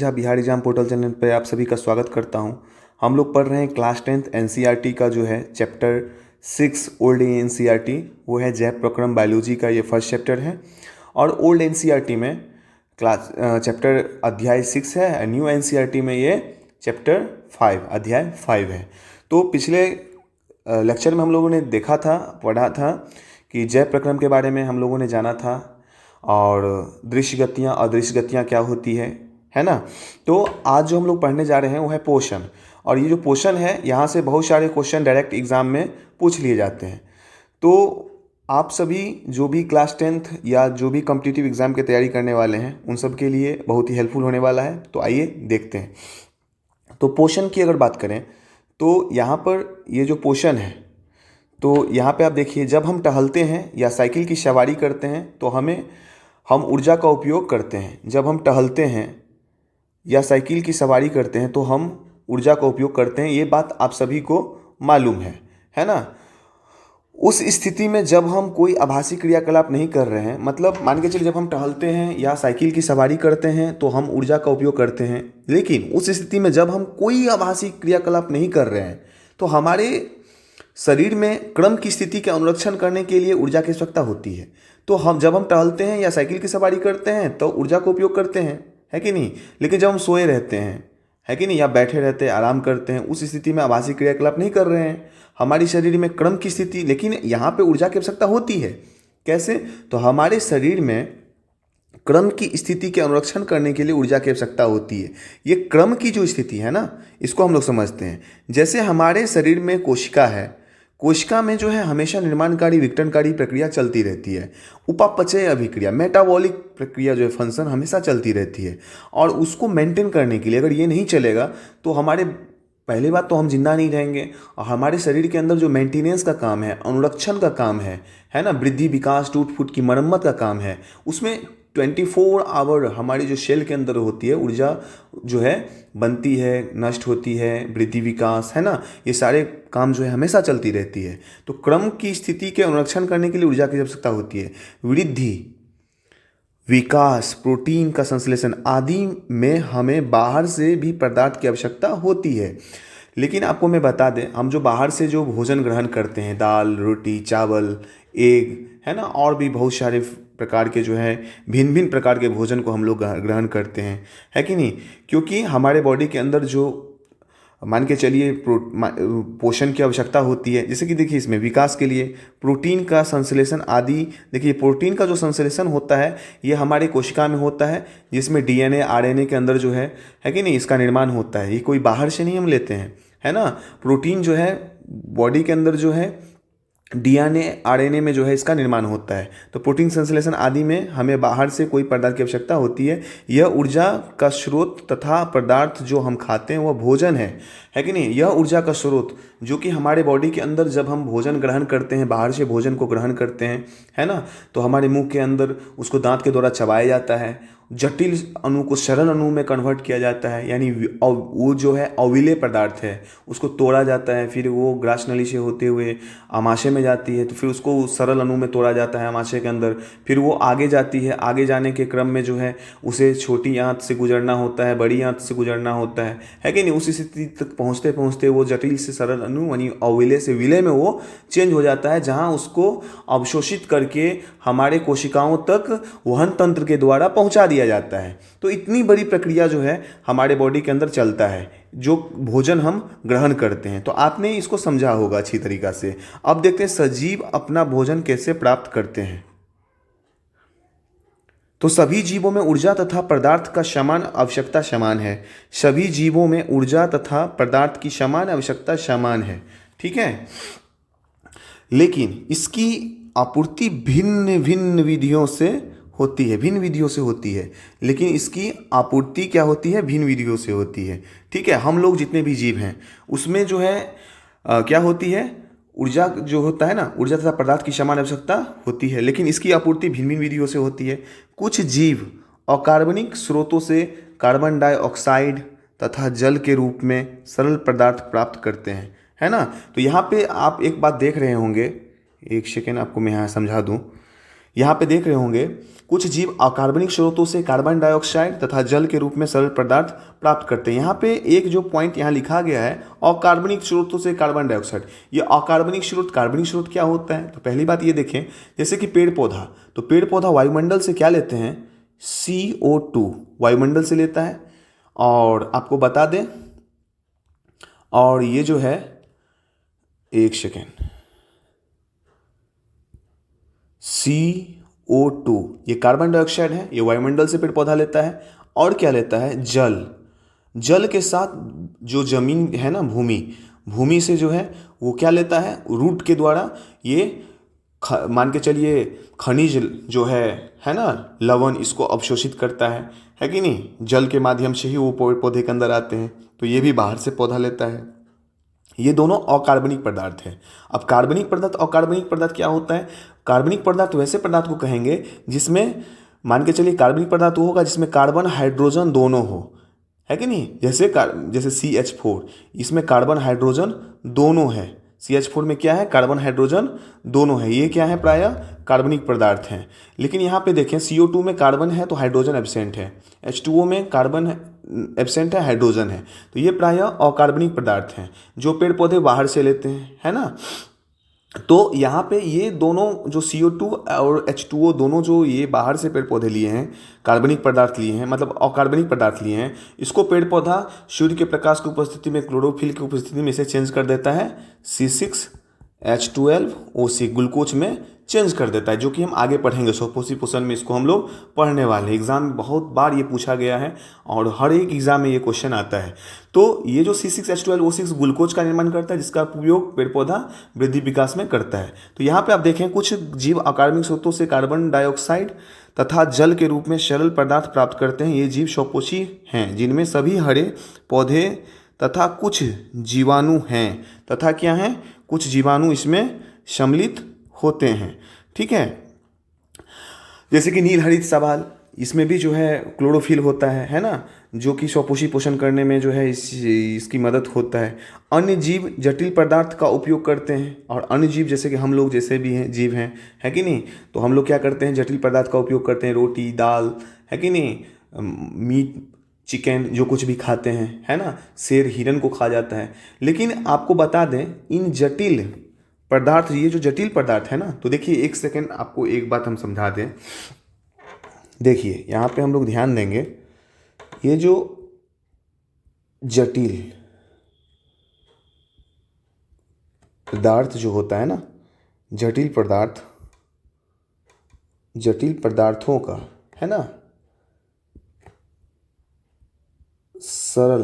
Jha Bihar exam portal channel पे आप सभी का स्वागत करता हूं। हम लोग पढ़ रहे हैं क्लास 10th एनसीईआरटी का जो है चैप्टर 6 ओल्ड एनसीईआरटी, वो है जैव प्रक्रम बायोलॉजी का, ये फर्स्ट चैप्टर है। और ओल्ड एनसीईआरटी में चैप्टर अध्याय 6 है, न्यू एनसीईआरटी में ये चैप्टर 5 अध्याय 5 है। तो पिछले लेक्चर में हम लोगों ने देखा था, पढ़ा था कि जैव प्रक्रम के बारे में हम लोगों ने जाना था और दृश्य गतियाँ अदृश्य गतियाँ क्या होती है ना। तो आज जो हम लोग पढ़ने जा रहे हैं वो है पोषण, और ये जो पोषण है यहाँ से बहुत सारे क्वेश्चन डायरेक्ट एग्जाम में पूछ लिए जाते हैं। तो आप सभी जो भी क्लास 10th या जो भी कॉम्पिटिटिव एग्ज़ाम की तैयारी करने वाले हैं उन सब के लिए बहुत ही हेल्पफुल होने वाला है। तो आइए देखते हैं। तो पोषण की अगर बात करें तो यहाँ पर ये जो पोषण है, तो यहाँ पे आप देखिए, जब हम टहलते हैं या साइकिल की सवारी करते हैं तो हम ऊर्जा का उपयोग करते हैं। जब हम टहलते हैं या साइकिल की सवारी करते हैं तो हम ऊर्जा का उपयोग करते हैं, ये बात आप सभी को मालूम है ना। उस स्थिति में जब हम कोई आभासी क्रियाकलाप नहीं कर रहे हैं, मतलब मान के चलिए जब हम टहलते हैं या साइकिल की सवारी करते हैं तो हम ऊर्जा का उपयोग करते हैं, लेकिन उस स्थिति में जब हम कोई आभासी क्रियाकलाप नहीं कर रहे हैं तो हमारे शरीर में क्रम की स्थिति का अनुरक्षण करने के लिए ऊर्जा की आवश्यकता होती है। तो जब हम टहलते हैं या साइकिल की सवारी करते हैं तो ऊर्जा का उपयोग करते हैं, है कि नहीं। लेकिन जब हम सोए रहते हैं, है कि नहीं, या बैठे रहते हैं, आराम करते हैं, उस स्थिति में आभासी क्रियाकलाप नहीं कर रहे हैं, हमारी शरीर में क्रम की स्थिति, लेकिन यहाँ पे ऊर्जा की आवश्यकता होती है। कैसे? तो हमारे शरीर में क्रम की स्थिति के अनुरक्षण करने के लिए ऊर्जा की आवश्यकता होती है। ये क्रम की जो स्थिति है ना, इसको हम लोग समझते हैं। जैसे हमारे शरीर में कोशिका है, कोशिका में जो है हमेशा निर्माणकारी विघटनकारी प्रक्रिया चलती रहती है। उपापचय अभिक्रिया, मेटाबॉलिक प्रक्रिया जो है, फंक्शन हमेशा चलती रहती है। और उसको मेंटेन करने के लिए अगर ये नहीं चलेगा तो हमारे, पहली बात तो हम जिंदा नहीं रहेंगे, और हमारे शरीर के अंदर जो मेंटेनेंस का काम है, अनुरक्षण का काम है ना, वृद्धि विकास टूट फूट की मरम्मत का काम है, उसमें 24 आवर हमारी जो सेल के अंदर होती है ऊर्जा जो है बनती है, नष्ट होती है, वृद्धि विकास, है ना, ये सारे काम जो है हमेशा चलती रहती है। तो क्रम की स्थिति के अनुरक्षण करने के लिए ऊर्जा की आवश्यकता होती है। वृद्धि विकास, प्रोटीन का संश्लेषण आदि में हमें बाहर से भी पदार्थ की आवश्यकता होती है। लेकिन आपको मैं बता दें, हम जो बाहर से जो भोजन ग्रहण करते हैं, दाल रोटी चावल एग, है ना, और भी बहुत सारे प्रकार के जो है भिन्न भिन्न प्रकार के भोजन को हम लोग ग्रहण करते हैं, है कि नहीं। क्योंकि हमारे बॉडी के अंदर जो, मान के चलिए, पोषण की आवश्यकता होती है। जैसे कि देखिए इसमें विकास के लिए प्रोटीन का संश्लेषण आदि, देखिए प्रोटीन का जो संश्लेषण होता है ये हमारे कोशिका में होता है, जिसमें डीएनए आरएनए के अंदर जो है कि नहीं, इसका निर्माण होता है। ये कोई बाहर से नहीं हम लेते हैं, है ना। प्रोटीन जो है बॉडी के अंदर जो है डीएनए आरएनए में जो है इसका निर्माण होता है। तो प्रोटीन संश्लेषण आदि में हमें बाहर से कोई पदार्थ की आवश्यकता होती है। यह ऊर्जा का स्रोत तथा पदार्थ जो हम खाते हैं वह भोजन है कि नहीं। यह ऊर्जा का स्रोत जो कि हमारे बॉडी के अंदर जब हम भोजन ग्रहण करते हैं, बाहर से भोजन को ग्रहण करते हैं, है ना, तो हमारे मुंह के अंदर उसको दांत के द्वारा चबाया जाता है, जटिल अणु को सरल अणु में कन्वर्ट किया जाता है, यानी वो जो है अविलेय पदार्थ है उसको तोड़ा जाता है, फिर वो ग्रास नली से होते हुए आमाशय में जाती है, तो फिर उसको सरल अणु में तोड़ा जाता है आमाशय के अंदर, फिर वो आगे जाती है। आगे जाने के क्रम में जो है उसे छोटी आंत से गुजरना होता है, बड़ी आंत से गुजरना होता है कि नहीं। उस स्थिति तक पहुँचते पहुँचते वो जटिल से सरल अणु यानी अविलेय से विलेय में वो चेंज हो जाता है, जहाँ उसको अवशोषित करके हमारे कोशिकाओं तक वहन तंत्र के द्वारा पहुँचा दिया जाता है। तो इतनी बड़ी प्रक्रिया जो है हमारे बॉडी के अंदर चलता है, जो भोजन हम ग्रहण करते हैं। तो आपने इसको समझा होगा अच्छी तरीका से। अब देखते हैं सजीव अपना भोजन कैसे प्राप्त करते हैं। तो सभी जीवों में ऊर्जा तथा पदार्थ का समान आवश्यकता समान है। सभी जीवों में ऊर्जा तथा पदार्थ की समान आवश्यकता समान है, ठीक है। लेकिन इसकी आपूर्ति भिन्न भिन्न विधियों से होती है, भिन्न विधियों से होती है। लेकिन इसकी आपूर्ति क्या होती है? भिन्न विधियों से होती है, ठीक है। हम लोग जितने भी जीव हैं उसमें जो है क्या होती है, ऊर्जा जो होता है ना, ऊर्जा तथा पदार्थ की समान आवश्यकता होती है, लेकिन इसकी आपूर्ति भिन्न भिन्न विधियों से होती है। कुछ जीव अकार्बनिक स्रोतों से कार्बन डाइऑक्साइड तथा जल के रूप में सरल पदार्थ प्राप्त करते हैं, है ना। तो यहाँ पे आप एक बात देख रहे होंगे, एक सेकेंड आपको मैं यहाँ समझा दूँ। यहाँ पे देख रहे होंगे कुछ जीव अकार्बनिक स्रोतों से कार्बन डाइऑक्साइड तथा जल के रूप में सरल पदार्थ प्राप्त करते हैं। यहाँ पे एक जो पॉइंट यहाँ लिखा गया है अकार्बनिक स्रोतों से कार्बन डाइऑक्साइड, ये अकार्बनिक स्रोत कार्बनिक स्रोत क्या होता है? तो पहली बात ये देखें, जैसे कि पेड़ पौधा, तो पेड़ पौधा वायुमंडल से क्या लेते हैं? CO2 वायुमंडल से लेता है। और आपको बता दें, और ये जो है, एक सेकेंड, CO2 ये कार्बन डाइऑक्साइड है, ये वायुमंडल से पेड़ पौधा लेता है। और क्या लेता है? जल। जल के साथ जो जमीन है ना, भूमि से जो है वो क्या लेता है? रूट के द्वारा ये मान के चलिए खनिज जो है ना, लवण, इसको अवशोषित करता है कि नहीं? जल के माध्यम से ही वो पौधे के अंदर आते हैं, तो ये भी बाहर से पौधा लेता है। ये दोनों अकार्बनिक पदार्थ है। अब कार्बनिक पदार्थ, अकार्बनिक पदार्थ क्या होता है? कार्बनिक पदार्थ वैसे पदार्थ को कहेंगे जिसमें मान के चलिए कार्बनिक पदार्थ वो होगा जिसमें कार्बन हाइड्रोजन दोनों हो, है कि नहीं? जैसे CH4, इसमें कार्बन हाइड्रोजन दोनों है। CH4 में क्या है? कार्बन हाइड्रोजन दोनों है। ये क्या है? प्रायः कार्बनिक पदार्थ हैं। लेकिन यहाँ पे देखें, CO2 में कार्बन है तो हाइड्रोजन एब्सेंट है, H2O में कार्बन एब्सेंट है, हाइड्रोजन है, तो ये प्रायः अकार्बनिक पदार्थ हैं जो पेड़ पौधे बाहर से लेते हैं, है ना। तो यहाँ पे ये दोनों जो CO2 और H2O दोनों जो ये बाहर से पेड़ पौधे लिए हैं, कार्बनिक पदार्थ लिए हैं, मतलब अकार्बनिक पदार्थ लिए हैं, इसको पेड़ पौधा सूर्य के प्रकाश की उपस्थिति में, क्लोरोफिल की उपस्थिति में इसे चेंज कर देता है C6H12O6 ग्लूकोज में चेंज कर देता है, जो कि हम आगे पढ़ेंगे। स्वपोषी पोषण में इसको हम लोग पढ़ने वाले हैं। एग्जाम में बहुत बार ये पूछा गया है और हर एक एग्जाम में ये क्वेश्चन आता है। तो ये जो C6H12O6 ग्लूकोज का निर्माण करता है, जिसका उपयोग पेड़ पौधा वृद्धि विकास में करता है। तो यहाँ पे आप देखें, कुछ जीव अकार्बनिक स्रोतों से कार्बन डाइऑक्साइड तथा जल के रूप में सरल पदार्थ प्राप्त करते हैं। ये जीव स्वपोषी हैं, जिनमें सभी हरे पौधे तथा कुछ जीवाणु हैं, तथा क्या हैं? कुछ जीवाणु इसमें सम्मिलित होते हैं, ठीक है। जैसे कि नील हरित शैवाल, इसमें भी जो है क्लोरोफिल होता है ना, जो कि स्वपोषी पोषण करने में जो है इसकी मदद होता है। अन्य जीव जटिल पदार्थ का उपयोग करते हैं, और अन्य जीव जैसे कि हम लोग जैसे भी हैं जीव हैं, है कि नहीं? तो हम लोग क्या करते हैं? जटिल पदार्थ का उपयोग करते हैं, रोटी, दाल, है कि नहीं, मीट, चिकन, जो कुछ भी खाते हैं, है ना। शेर हिरन को खा जाता है। लेकिन आपको बता दें, इन जटिल पदार्थ, ये जो जटिल पदार्थ है ना, तो देखिए एक सेकेंड, आपको एक बात हम समझा दें। देखिए यहाँ पे हम लोग ध्यान देंगे, ये जो जटिल पदार्थ जो होता है ना, जटिल पदार्थ, जटिल पदार्थों का, है ना, सरल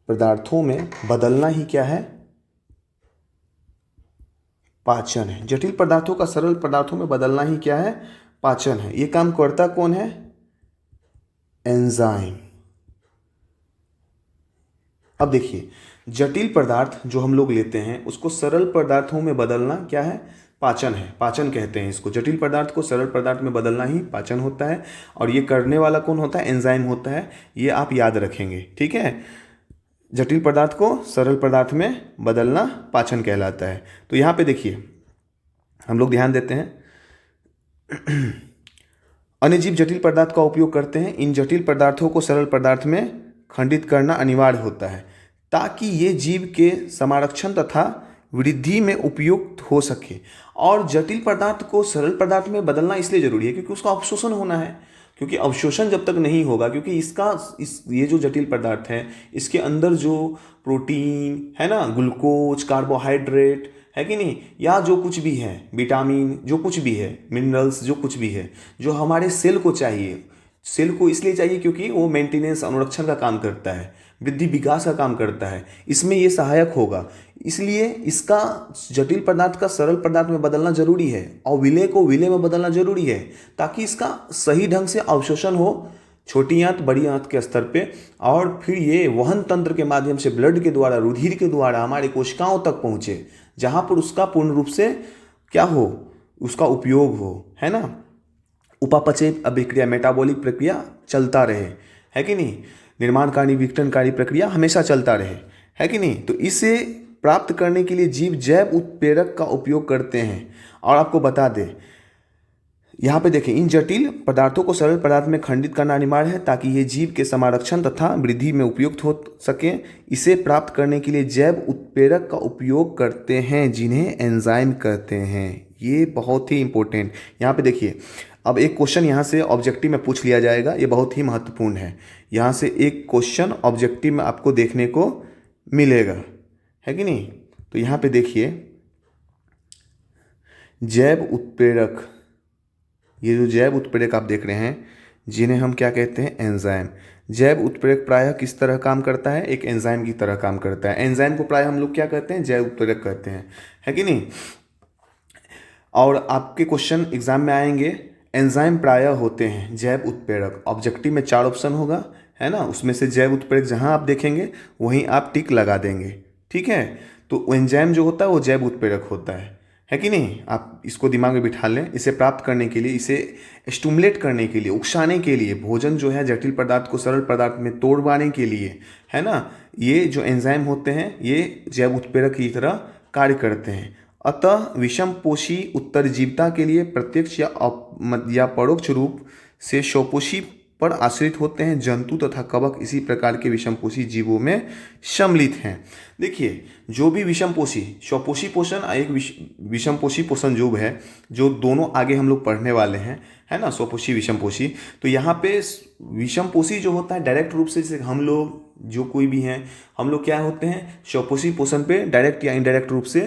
पदार्थों में बदलना ही क्या है? पाचन है। जटिल पदार्थों का सरल पदार्थों में बदलना ही क्या है? पाचन है। ये काम करता कौन है? एंजाइम। अब देखिए, जटिल पदार्थ जो हम लोग लेते हैं उसको सरल पदार्थों में बदलना क्या है? पाचन है। पाचन कहते हैं इसको। जटिल पदार्थ को सरल पदार्थ में बदलना ही पाचन होता है, और ये करने वाला कौन होता है? एंजाइम होता है। ये आप याद रखेंगे, ठीक है। जटिल पदार्थ को सरल पदार्थ में बदलना पाचन कहलाता है। तो यहाँ पे देखिए, हम लोग ध्यान देते हैं, अन्य जीव जटिल पदार्थ का उपयोग करते हैं। इन जटिल पदार्थों को सरल पदार्थ में खंडित करना अनिवार्य होता है, ताकि ये जीव के संरक्षण तथा वृद्धि में उपयुक्त हो सके। और जटिल पदार्थ को सरल पदार्थ में बदलना इसलिए जरूरी है क्योंकि उसका अवशोषण होना है। क्योंकि अवशोषण जब तक नहीं होगा, क्योंकि ये जो जटिल पदार्थ है, इसके अंदर जो प्रोटीन है ना, ग्लूकोज, कार्बोहाइड्रेट, है कि नहीं, या जो कुछ भी है, विटामिन, जो कुछ भी है, मिनरल्स, जो कुछ भी है, जो हमारे सेल को चाहिए। सेल को इसलिए चाहिए क्योंकि वो मेंटेनेंस, अनुरक्षण का काम करता है, वृद्धि विकास का काम करता है, इसमें ये सहायक होगा। इसलिए इसका जटिल पदार्थ का सरल पदार्थ में बदलना जरूरी है, और विलेय को विलेय में बदलना जरूरी है, ताकि इसका सही ढंग से अवशोषण हो, छोटी आंत बड़ी आंत के स्तर पे, और फिर ये वहन तंत्र के माध्यम से ब्लड के द्वारा, रुधिर के द्वारा हमारे कोशिकाओं तक पहुँचे, जहाँ पर उसका पूर्ण रूप से क्या हो, उसका उपयोग हो, है ना। उपापचय अभिक्रिया, मेटाबॉलिक प्रक्रिया चलता रहे, है कि नहीं, निर्माणकारी विघटनकारी प्रक्रिया हमेशा चलता रहे, है कि नहीं। तो इससे प्राप्त करने के लिए जीव जैव उत्प्रेरक का उपयोग करते हैं। और आपको बता दें, यहाँ पे देखें, इन जटिल पदार्थों को सरल पदार्थ में खंडित करना अनिवार्य है ताकि ये जीव के संरक्षण तथा वृद्धि में उपयुक्त हो सके। इसे प्राप्त करने के लिए जैव उत्प्रेरक का उपयोग करते हैं जिन्हें एंजाइम कहते हैं। ये बहुत ही इंपॉर्टेंट, यहाँ पे देखिए, अब एक क्वेश्चन यहाँ से ऑब्जेक्टिव में पूछ लिया जाएगा, ये बहुत ही महत्वपूर्ण है। यहाँ से एक क्वेश्चन ऑब्जेक्टिव में आपको देखने को मिलेगा, है कि नहीं। तो यहाँ पे देखिए, जैव उत्प्रेरक, ये जो जैव उत्प्रेरक आप देख रहे हैं जिन्हें हम क्या कहते हैं, एंजाइम। जैव उत्प्रेरक प्रायः किस तरह काम करता है, एक एंजाइम की तरह काम करता है। एंजाइम को प्रायः हम लोग क्या कहते हैं, जैव उत्प्रेरक कहते हैं, है कि नहीं। और आपके क्वेश्चन एग्जाम में आएंगे, एंजाइम प्रायः होते हैं जैव उत्प्रेरक। ऑब्जेक्टिव में 4 ऑप्शन होगा, है ना, उसमें से जैव उत्प्रेरक जहां आप देखेंगे वहीं आप टिक लगा देंगे, ठीक है। तो एंजाइम जो होता है वो जैव उत्प्रेरक होता है कि नहीं। आप इसको दिमाग में बिठा लें। इसे प्राप्त करने के लिए, इसे स्टिमुलेट करने के लिए, उकसाने के लिए, भोजन जो है जटिल पदार्थ को सरल पदार्थ में तोड़वाने के लिए, है ना, ये जो एंजाइम होते हैं ये जैव उत्प्रेरक की तरह कार्य करते हैं। अतः विषमपोषी उत्तरजीविता के लिए प्रत्यक्ष या परोक्ष रूप से स्वपोषी पर आश्रित होते हैं। जंतु तथा कवक इसी प्रकार के विषमपोषी जीवों में सम्मिलित हैं। देखिए, जो भी विषमपोषी, स्वपोषी पोषण, एक विषमपोषी पोषण जो है, जो दोनों आगे हम लोग पढ़ने वाले हैं, है ना, स्वपोषी विषमपोषी। तो यहाँ पे विषमपोषी जो होता है डायरेक्ट रूप से, जैसे हम लोग जो कोई भी हैं, हम लोग क्या होते हैं, स्वपोषी पोषण पे डायरेक्ट या इनडायरेक्ट रूप से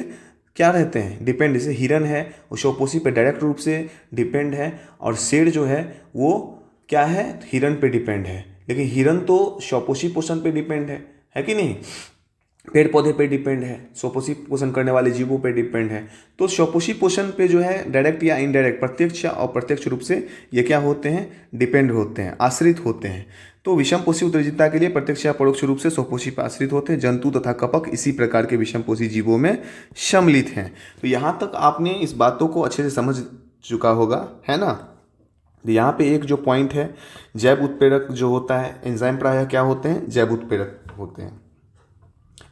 क्या रहते हैं, डिपेंड। जैसे हिरन है वो स्वपोषी पे डायरेक्ट रूप से डिपेंड है, और शेर जो है वो क्या है, हिरन पे डिपेंड है। लेकिन हिरन तो स्वपोषी पोषण पे डिपेंड है कि नहीं, पेड़ पौधे पे डिपेंड है, स्वपोषी पोषण करने वाले जीवों पे डिपेंड है। तो स्वपोषी पोषण पे जो है डायरेक्ट या इनडायरेक्ट, प्रत्यक्ष या अप्रत्यक्ष रूप से ये क्या होते हैं, डिपेंड होते हैं, आश्रित होते हैं। तो विषमपोषी उत्तरजीविता के लिए प्रत्यक्ष या परोक्ष रूप से स्वपोषी पर आश्रित होते हैं। जंतु तथा कवक इसी प्रकार के विषमपोषी जीवों में सम्मिलित हैं। तो यहाँ तक आपने इस बातों को अच्छे से समझ चुका होगा, है ना। यहाँ पे एक जो पॉइंट है, जैव उत्प्रेरक जो होता है, एंजाइम प्रायः क्या होते हैं, जैव उत्प्रेरक होते हैं।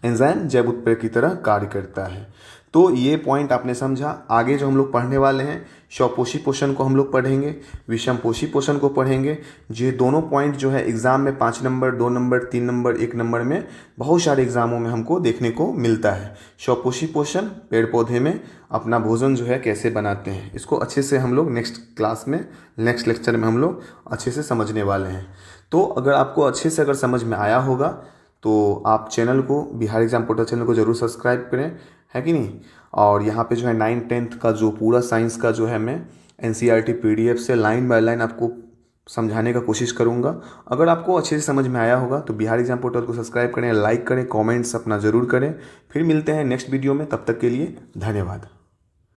एंजाइम जैव उत्प्रेरक की तरह कार्य करता है। तो ये पॉइंट आपने समझा। आगे जो हम लोग पढ़ने वाले हैं, स्वपोषी पोषण को हम लोग पढ़ेंगे, विषमपोषी पोषण को पढ़ेंगे। ये दोनों पॉइंट जो है एग्जाम में 5 नंबर, 2 नंबर, 3 नंबर, 1 नंबर में बहुत सारे एग्जामों में हमको देखने को मिलता है। स्वपोषी पोषण, पेड़ पौधे में अपना भोजन जो है कैसे बनाते हैं, इसको अच्छे से हम लोग नेक्स्ट क्लास में, नेक्स्ट लेक्चर में हम लोग अच्छे से समझने वाले हैं। तो अगर आपको अच्छे से अगर समझ में आया होगा तो आप चैनल को, बिहार एग्जाम पोर्टल चैनल को जरूर सब्सक्राइब करें, है कि नहीं। और यहाँ पे जो है 9th 10th का जो पूरा साइंस का जो है मैं NCERT PDF से लाइन बाय लाइन आपको समझाने का कोशिश करूँगा। अगर आपको अच्छे से समझ में आया होगा तो बिहार एग्जाम पोर्टल को सब्सक्राइब करें, लाइक करें, कमेंट्स अपना ज़रूर करें। फिर मिलते हैं नेक्स्ट वीडियो में, तब तक के लिए धन्यवाद।